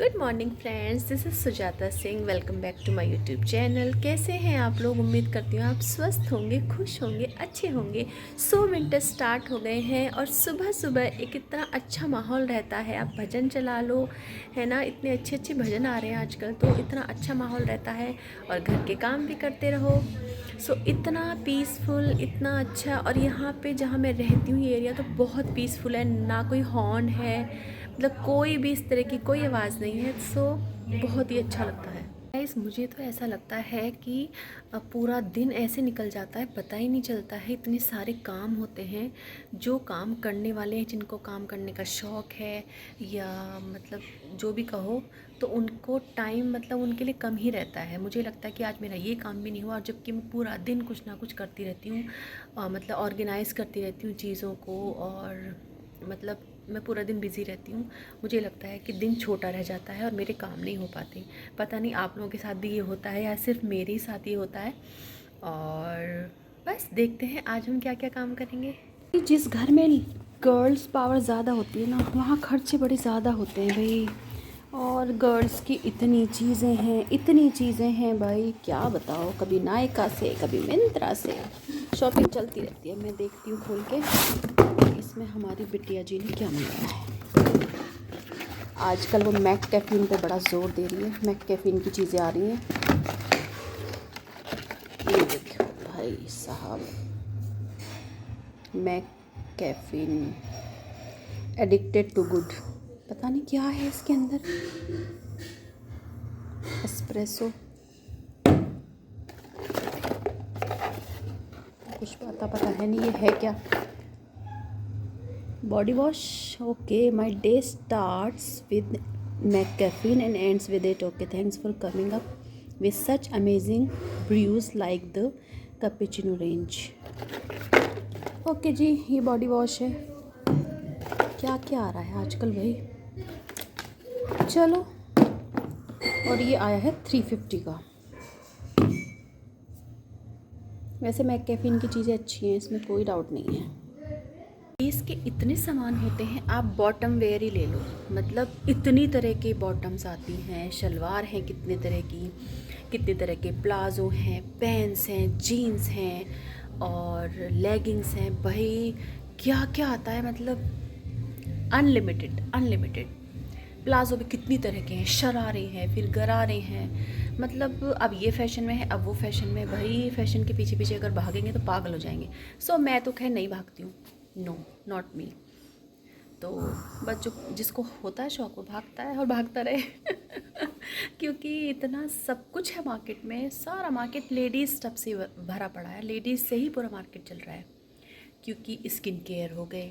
Good morning friends, this is Sujata Singh. Welcome back to my YouTube channel. कैसे हैं आप लोग? उम्मीद करती हूँ आप स्वस्थ होंगे, खुश होंगे, अच्छे होंगे। विंटर स्टार्ट हो गए हैं और सुबह सुबह एक इतना अच्छा माहौल रहता है। आप भजन चला लो, है ना। इतने अच्छे अच्छे भजन आ रहे हैं आजकल, तो इतना अच्छा माहौल रहता है और घर के काम भी करते रहो। इतना पीसफुल, इतना अच्छा। और यहाँ पे जहाँ मैं रहती हूँ ये एरिया तो बहुत पीसफुल है, ना कोई हॉर्न है, मतलब कोई भी इस तरह की कोई आवाज़ नहीं है। बहुत ही अच्छा लगता है गाइस। मुझे तो ऐसा लगता है कि पूरा दिन ऐसे निकल जाता है, पता ही नहीं चलता है। इतने सारे काम होते हैं, जो काम करने वाले हैं, जिनको काम करने का शौक़ है या मतलब जो भी कहो, तो उनको टाइम मतलब उनके लिए कम ही रहता है। मुझे लगता है कि आज मेरा ये काम भी नहीं हुआ, जबकि मैं पूरा दिन कुछ ना कुछ करती रहती हूँ, मतलब ऑर्गेनाइज़ करती रहती हूँ चीज़ों को, और मतलब मैं पूरा दिन बिज़ी रहती हूँ। मुझे लगता है कि दिन छोटा रह जाता है और मेरे काम नहीं हो पाते। पता नहीं आप लोगों के साथ भी ये होता है या सिर्फ मेरे ही साथ ये होता है। और बस देखते हैं आज हम क्या क्या काम करेंगे। जिस घर में गर्ल्स पावर ज़्यादा होती है ना, वहाँ खर्चे बड़े ज़्यादा होते हैं भाई। और गर्ल्स की इतनी चीज़ें हैं भाई, क्या बताओ। कभी नायका से, कभी मिंत्रा से शॉपिंग चलती रहती है। मैं देखती हूँ खोल के इसमें हमारी बिटिया जी ने क्या मंगाया है। आजकल वो मैक कैफ़ीन पे बड़ा जोर दे रही है। मैक कैफ़ीन की चीज़ें आ रही हैं, ये देखो भाई साहब, मैक कैफ़ीन एडिक्टेड टू गुड। पता नहीं क्या है इसके अंदर। एस्प्रेसो कुछ पता है नहीं, ये है क्या। Body wash, okay. My day starts with McCaffeine and ends with it. Okay, thanks for coming up with such amazing brews like the cappuccino range. Okay जी, ये बॉडी वॉश है। क्या क्या आ रहा है आजकल भाई, चलो। और ये आया है 350 का। वैसे मैककेफीन की चीज़ें अच्छी हैं, इसमें कोई डाउट नहीं है। इसके इतने सामान होते हैं, आप बॉटम वेयर ही ले लो। मतलब इतनी तरह के बॉटम्स आती हैं, शलवार हैं कितने तरह की, कितने तरह के प्लाजो हैं, पैंट्स हैं, जीन्स हैं और लेगिंग्स हैं। भाई क्या क्या आता है, मतलब अनलिमिटेड। प्लाजो भी कितनी तरह के हैं, शरारे हैं, फिर गरारे हैं। मतलब अब ये फ़ैशन में है, अब वो फ़ैशन में। भाई फ़ैशन के पीछे पीछे अगर भागेंगे तो पागल हो जाएंगे। मैं तो खैर नहीं भागती हूँ, नो नॉट मी। तो बस जो जिसको होता है शौक वो भागता है और भागता रहे क्योंकि इतना सब कुछ है मार्केट में। सारा मार्केट लेडीज़ स्टफ से भरा पड़ा है, लेडीज़ से ही पूरा मार्केट चल रहा है। क्योंकि स्किन केयर हो गए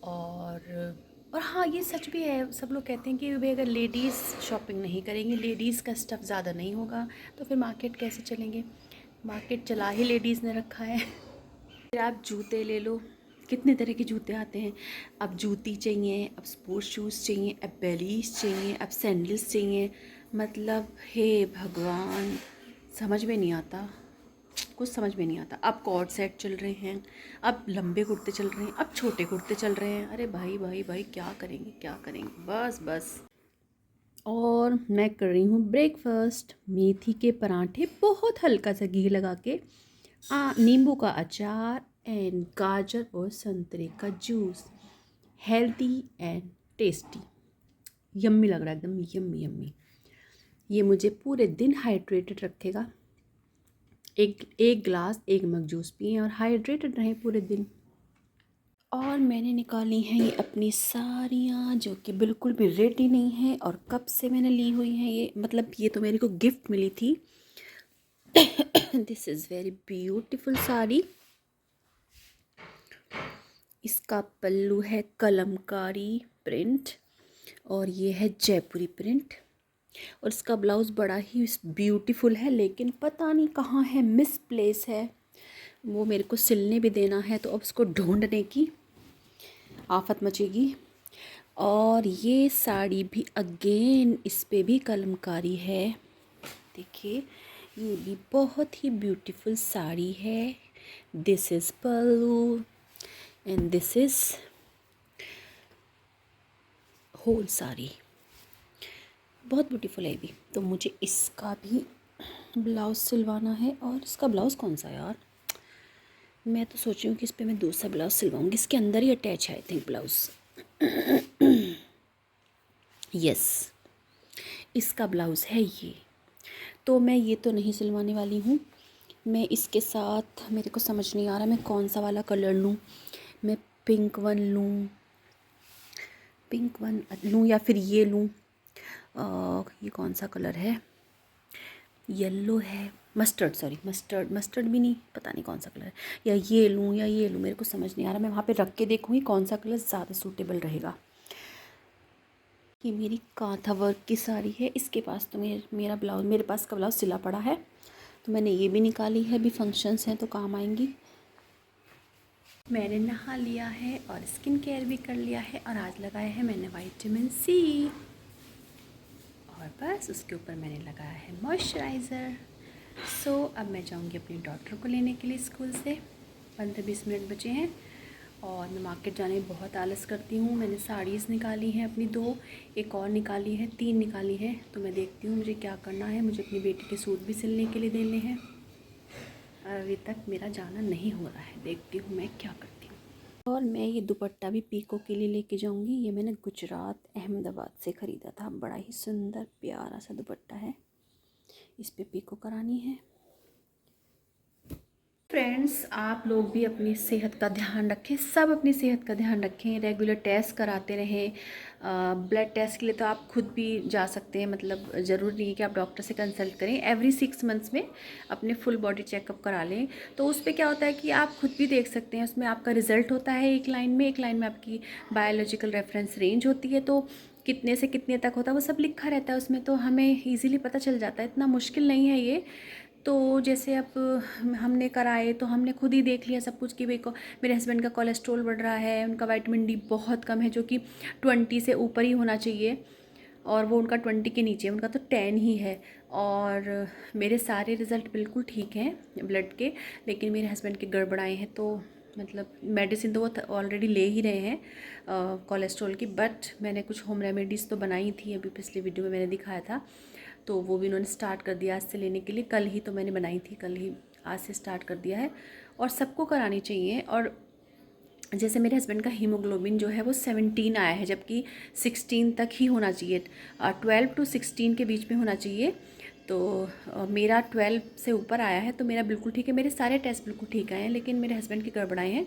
और हाँ, ये सच भी है। सब लोग कहते हैं कि भाई अगर लेडीज़ शॉपिंग नहीं करेंगी, लेडीज़ का स्टफ़ ज़्यादा नहीं होगा, तो फिर मार्केट कैसे चलेंगे। मार्केट चला ही लेडीज़ ने रखा है। फिर आप जूते ले लो, कितने तरह के जूते आते हैं। अब जूती चाहिए, अब स्पोर्ट्स शूज़ चाहिए, अब बेलीज चाहिए, अब सैंडल्स चाहिए। मतलब हे भगवान, समझ में नहीं आता, कुछ समझ में नहीं आता। अब कॉर्ड सेट चल रहे हैं, अब लंबे कुर्ते चल रहे हैं, अब छोटे कुर्ते चल रहे हैं। अरे भाई भाई भाई, क्या करेंगे बस। और मैं कर रही हूँ ब्रेकफास्ट। मेथी के पराठे, बहुत हल्का सा घी लगा के, नींबू का अचार एंड गाजर और संतरे का juice. Healthy and tasty, yummy लग रहा है, एकदम यम्मी। ये मुझे पूरे दिन हाइड्रेटेड रखेगा। एक ग्लास, एक मग जूस पिए और हाइड्रेटेड रहें पूरे दिन। और मैंने निकाली हैं ये अपनी साड़ियाँ, जो कि बिल्कुल भी रेडी नहीं है। और कब से मैंने ली हुई हैं ये, मतलब ये तो मेरे को गिफ्ट मिली थी। This is very beautiful sari. इसका पल्लू है कलमकारी प्रिंट और ये है जयपुरी प्रिंट। और इसका ब्लाउज़ बड़ा ही ब्यूटीफुल है, लेकिन पता नहीं कहाँ है, मिस प्लेस है। वो मेरे को सिलने भी देना है, तो अब उसको ढूंढने की आफत मचेगी। और ये साड़ी भी अगेन, इस पे भी कलमकारी है। देखिए, ये भी बहुत ही ब्यूटीफुल साड़ी है। This is pallu and this is whole sari. बहुत ब्यूटीफुल है ये भी। तो मुझे इसका भी ब्लाउज़ सिलवाना है। और इसका ब्लाउज़ कौन सा है यार, मैं तो सोच रही हूँ कि इस पर मैं दूसरा ब्लाउज़ सिलवाऊँगी। इसके अंदर ही अटैच है आई थिंक ब्लाउज़। यस, इसका ब्लाउज़ है ये। तो मैं ये तो नहीं सिलवाने वाली हूँ। मैं इसके साथ, मेरे को समझ नहीं आ रहा मैं कौन सा वाला कलर लूँ। मैं पिंक वन लूँ या फिर ये लूँ। ये कौन सा कलर है, येलो है, मस्टर्ड भी नहीं, पता नहीं कौन सा कलर है। या ये लूँ या ये लूँ, मेरे को समझ नहीं आ रहा। मैं वहाँ पे रख के देखूँगी कौन सा कलर ज़्यादा सूटेबल रहेगा। ये मेरी कांथा वर्क की साड़ी है। इसके पास तो मेरे पास का ब्लाउज़ सिला पड़ा है, तो मैंने ये भी निकाली है। अभी फंक्शंस हैं तो काम आएंगी। मैंने नहा लिया है और स्किन केयर भी कर लिया है, और आज लगाया है मैंने विटामिन सी, और बस उसके ऊपर मैंने लगाया है मॉइस्चराइज़र। अब मैं जाऊंगी अपनी डॉटर को लेने के लिए स्कूल से। 15-20 मिनट बचे हैं, और मैं मार्केट जाने में बहुत आलस करती हूँ। मैंने साड़ीज़ निकाली हैं अपनी 2, एक और निकाली है, 3 निकाली है। तो मैं देखती हूँ मुझे क्या करना है। मुझे अपनी बेटी के सूट भी सिलने के लिए देने हैं। अभी तक मेरा जाना नहीं हो रहा है, देखती हूँ मैं क्या करती हूँ। और मैं ये दुपट्टा भी पीको के लिए लेके जाऊँगी। ये मैंने गुजरात अहमदाबाद से ख़रीदा था। बड़ा ही सुंदर प्यारा सा दुपट्टा है, इस पे पीको करानी है। फ्रेंड्स, आप लोग भी अपनी सेहत का ध्यान रखें, सब अपनी सेहत का ध्यान रखें। रेगुलर टेस्ट कराते रहें। ब्लड टेस्ट के लिए तो आप खुद भी जा सकते हैं, मतलब ज़रूरी नहीं है कि आप डॉक्टर से कंसल्ट करें। एवरी 6 मंथ्स में अपने फुल बॉडी चेकअप करा लें। तो उस पर क्या होता है कि आप खुद भी देख सकते हैं, उसमें आपका रिज़ल्ट होता है एक लाइन में आपकी बायोलॉजिकल रेफरेंस रेंज होती है। तो कितने से कितने तक होता है वो सब लिखा रहता है उसमें, तो हमें ईज़िली पता चल जाता है। इतना मुश्किल नहीं है ये। तो जैसे अब हमने कराए तो हमने खुद ही देख लिया सब कुछ कि भाई को मेरे हस्बैंड का कोलेस्ट्रॉल बढ़ रहा है, उनका विटामिन डी बहुत कम है, जो कि 20 से ऊपर ही होना चाहिए, और वो उनका 20 के नीचे, उनका तो 10 ही है। और मेरे सारे रिज़ल्ट बिल्कुल ठीक हैं ब्लड के, लेकिन मेरे हस्बैंड के गड़बड़ाए हैं। तो मतलब मेडिसिन तो वो ऑलरेडी ले ही रहे हैं कोलेस्ट्रॉल की, बट मैंने कुछ होम रेमेडीज़ तो बनाई थी, अभी पिछले वीडियो में मैंने दिखाया था। तो वो भी उन्होंने स्टार्ट कर दिया आज से लेने के लिए। कल ही तो मैंने बनाई थी, कल ही आज से स्टार्ट कर दिया है, और सबको करानी चाहिए। और जैसे मेरे हस्बैंड का हीमोग्लोबिन जो है वो 17 आया है, जबकि 16 तक ही होना चाहिए, 12 to 16 के बीच में होना चाहिए। तो मेरा 12 से ऊपर आया है, तो मेरा बिल्कुल ठीक है, मेरे सारे टेस्ट बिल्कुल ठीक आए हैं, लेकिन मेरे हस्बैंड की गड़बड़ाए हैं।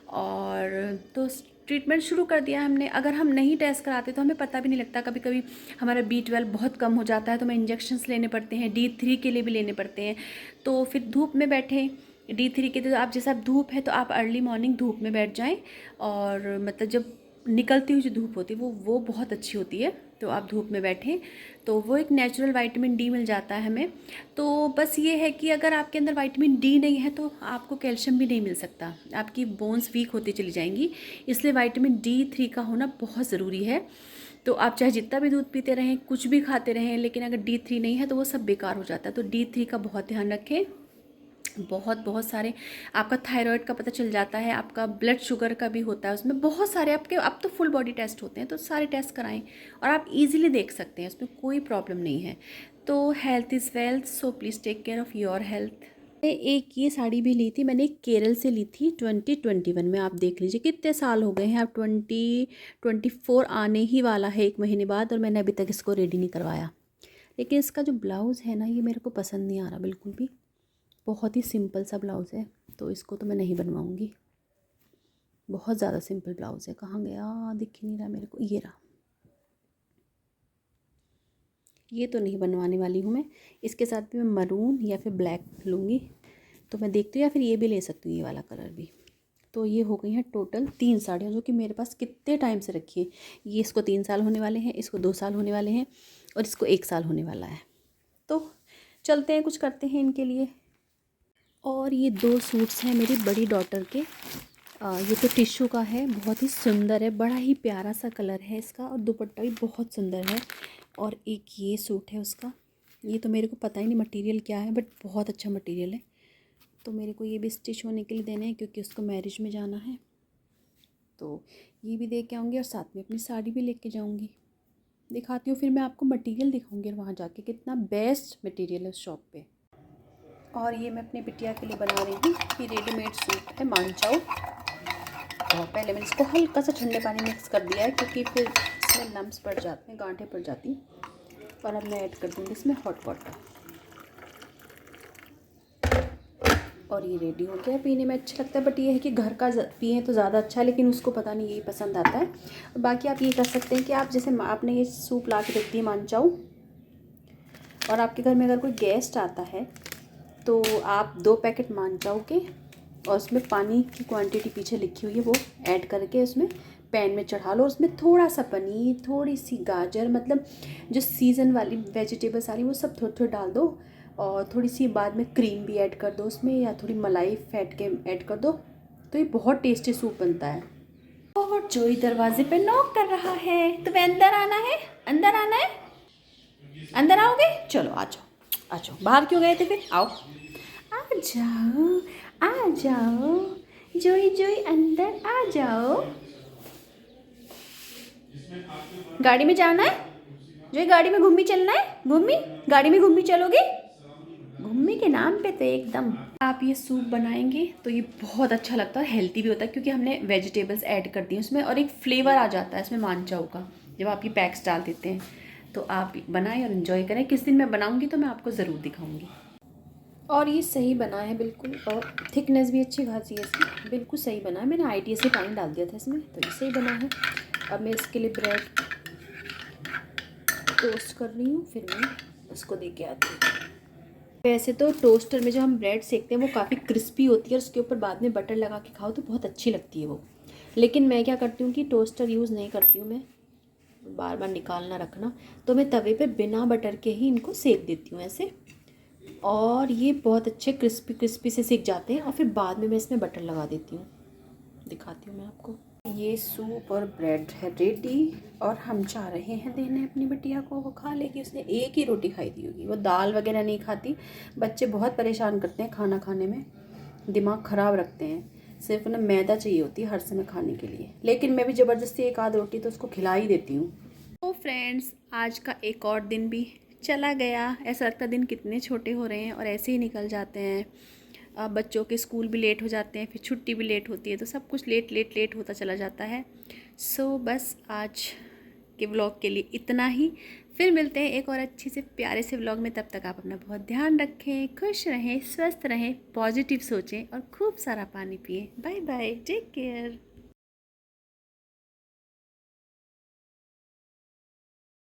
और तो ट्रीटमेंट शुरू कर दिया हमने। अगर हम नहीं टेस्ट कराते तो हमें पता भी नहीं लगता। कभी कभी हमारा B12 बहुत कम हो जाता है, तो हमें इंजेक्शन्स लेने पड़ते हैं, D3 के लिए भी लेने पड़ते हैं। तो फिर धूप में बैठे, D3 के, तो आप जैसा धूप है तो आप अर्ली मॉर्निंग धूप में बैठ जाएं, और मतलब जब निकलती हुई जो धूप होती है वो बहुत अच्छी होती है। तो आप धूप में बैठें तो वो एक नेचुरल विटामिन डी मिल जाता है हमें। तो बस ये है कि अगर आपके अंदर विटामिन डी नहीं है तो आपको कैल्शियम भी नहीं मिल सकता, आपकी बोन्स वीक होती चली जाएंगी। इसलिए विटामिन D3 का होना बहुत ज़रूरी है। तो आप चाहे जितना भी दूध पीते रहें, कुछ भी खाते रहें, लेकिन अगर D3 नहीं है तो वो सब बेकार हो जाता है। तो D3 का बहुत ध्यान रखें। बहुत सारे, आपका थायराइड का पता चल जाता है, आपका ब्लड शुगर का भी होता है उसमें, बहुत सारे आपके अब तो फुल बॉडी टेस्ट होते हैं, तो सारे टेस्ट कराएं और आप इजीली देख सकते हैं, उसमें कोई प्रॉब्लम नहीं है। तो health is wealth, so please take care of your health. एक ये साड़ी भी ली थी मैंने, केरल से ली थी 2021 में। आप देख लीजिए कितने साल हो गए हैं, अब 2024 आने ही वाला है 1 महीने बाद, और मैंने अभी तक इसको रेडी नहीं करवाया। लेकिन इसका जो ब्लाउज़ है ना, ये मेरे को पसंद नहीं आ रहा बिल्कुल भी। बहुत ही सिंपल सा ब्लाउज़ है, तो इसको तो मैं नहीं बनवाऊँगी। बहुत ज़्यादा सिंपल ब्लाउज़ है। कहाँ गया, दिख ही नहीं रहा मेरे को, ये रहा। ये तो नहीं बनवाने वाली हूँ मैं। इसके साथ भी मैं मरून या फिर ब्लैक लूँगी। तो मैं देखती हूँ, या फिर ये भी ले सकती हूँ, ये वाला कलर भी। तो ये हो गई हैं टोटल 3 साड़ियाँ, जो कि मेरे पास कितने टाइम से रखी है। ये इसको 3 साल होने वाले हैं, इसको 2 साल होने वाले हैं, और इसको 1 साल होने वाला है। तो चलते हैं, कुछ करते हैं इनके लिए। और ये 2 सूट्स हैं मेरी बड़ी डॉटर के। ये तो टिश्यू का है, बहुत ही सुंदर है, बड़ा ही प्यारा सा कलर है इसका, और दुपट्टा भी बहुत सुंदर है। और एक ये सूट है उसका, ये तो मेरे को पता ही नहीं मटेरियल क्या है, बट बहुत अच्छा मटेरियल है। तो मेरे को ये भी स्टिच होने के लिए देने हैं, क्योंकि उसको मैरिज में जाना है। तो ये भी दे के आऊँगी, और साथ में अपनी साड़ी भी लेके जाऊँगी। दिखाती हूँ, फिर मैं आपको मटेरियल दिखाऊंगी वहाँ जाके कितना बेस्ट मटेरियल है उस शॉप पे। और ये मैं अपनी बिटिया के लिए बना रही हूँ, ये रेडीमेड सूप है मानचाओ। और पहले मैंने इसको हल्का सा ठंडे पानी मिक्स कर दिया है क्योंकि फिर इसमें लम्स पड़ जाते हैं, गांठें पड़ जाती हैं। और अब मैं ऐड कर दूँगी इसमें हॉट वाटर। और ये रेडी हो गया। पीने में अच्छा लगता है, बट ये है कि घर का पिए तो ज़्यादा अच्छा है, लेकिन उसको पता नहीं यही पसंद आता है। बाकी आप ये कर सकते हैं कि आप जैसे आपने ये सूप ला के रख दी मानचाओ, और आपके घर में अगर कोई गेस्ट आता है तो आप 2 पैकेट मानचाओ के और उसमें पानी की क्वांटिटी पीछे लिखी हुई है वो ऐड करके उसमें पैन में चढ़ा लो। उसमें थोड़ा सा पनीर, थोड़ी सी गाजर, मतलब जो सीज़न वाली वेजिटेबल्स आ रही वो सब थोड़ी थोड़ी डाल दो। और थोड़ी सी बाद में क्रीम भी ऐड कर दो उसमें, या थोड़ी मलाई फेंट के ऐड कर दो, तो ये बहुत टेस्टी सूप बनता है। और जोई दरवाजे पे नॉक कर रहा है, तुम्हें अंदर आना है, अंदर आना है, अंदर आओगे? चलो आ जाओ, आ जाओ। बाहर क्यों गए थे फिर? आओ, आ जाओ, आ जाओ, जोई जोई अंदर आ जाओ। गाड़ी में जाना है जोई? गाड़ी में घूमी चलना है? घूमी गाड़ी में घूमी चलोगे? घूमी के नाम पे तो एकदम। आप ये सूप बनाएंगे तो ये बहुत अच्छा लगता है, हेल्दी भी होता है क्योंकि हमने वेजिटेबल्स ऐड कर दी हैं उसमें, और एक फ्लेवर आ जाता है इसमें मानचाओ का जब आप ये पैक्स डाल देते हैं। तो आप बनाएं और इन्जॉय करें। किस दिन मैं बनाऊंगी तो मैं आपको ज़रूर दिखाऊंगी। और ये सही बना है बिल्कुल, और थिकनेस भी अच्छी खासी है इसकी, बिल्कुल सही बना है। मैंने ITS से पानी डाल दिया था इसमें, तो ये सही बना है। अब मैं इसके लिए ब्रेड टोस्ट कर रही हूँ, फिर मैं उसको दे के आती हूँ। वैसे तो टोस्टर में जो हम ब्रेड सेकते हैं वो काफ़ी क्रिस्पी होती है, और उसके ऊपर बाद में बटर लगा के खाओ तो बहुत अच्छी लगती है वो। लेकिन मैं क्या करती हूँ कि टोस्टर यूज़ नहीं करती हूँ मैं, बार बार निकालना रखना, तो मैं तवे पे बिना बटर के ही इनको सेक देती हूँ ऐसे। और ये बहुत अच्छे क्रिस्पी क्रिस्पी से सिक जाते हैं, और फिर बाद में मैं इसमें बटर लगा देती हूँ। दिखाती हूँ मैं आपको। ये सूप और ब्रेड है रेडी, और हम जा रहे हैं देने अपनी बिटिया को, वो खा लेगी। उसने एक ही रोटी खाई थी होगी, वो दाल वगैरह नहीं खाती। बच्चे बहुत परेशान करते हैं खाना खाने में, दिमाग ख़राब रखते हैं, सिर्फ उन्हें मैदा चाहिए होती है हर समय खाने के लिए। लेकिन मैं भी ज़बरदस्ती एक आध रोटी तो उसको खिला ही देती हूँ। तो फ्रेंड्स, आज का एक और दिन भी चला गया। ऐसा लगता है दिन कितने छोटे हो रहे हैं और ऐसे ही निकल जाते हैं। अब बच्चों के स्कूल भी लेट हो जाते हैं, फिर छुट्टी भी लेट होती है, तो सब कुछ लेट लेट लेट होता चला जाता है। सो बस आज के व्लॉग के लिए इतना ही। फिर मिलते हैं एक और अच्छे से प्यारे से व्लॉग में। तब तक आप अपना बहुत ध्यान रखें, खुश रहें, स्वस्थ रहें, पॉजिटिव सोचें और खूब सारा पानी पिएं। Bye bye, take care.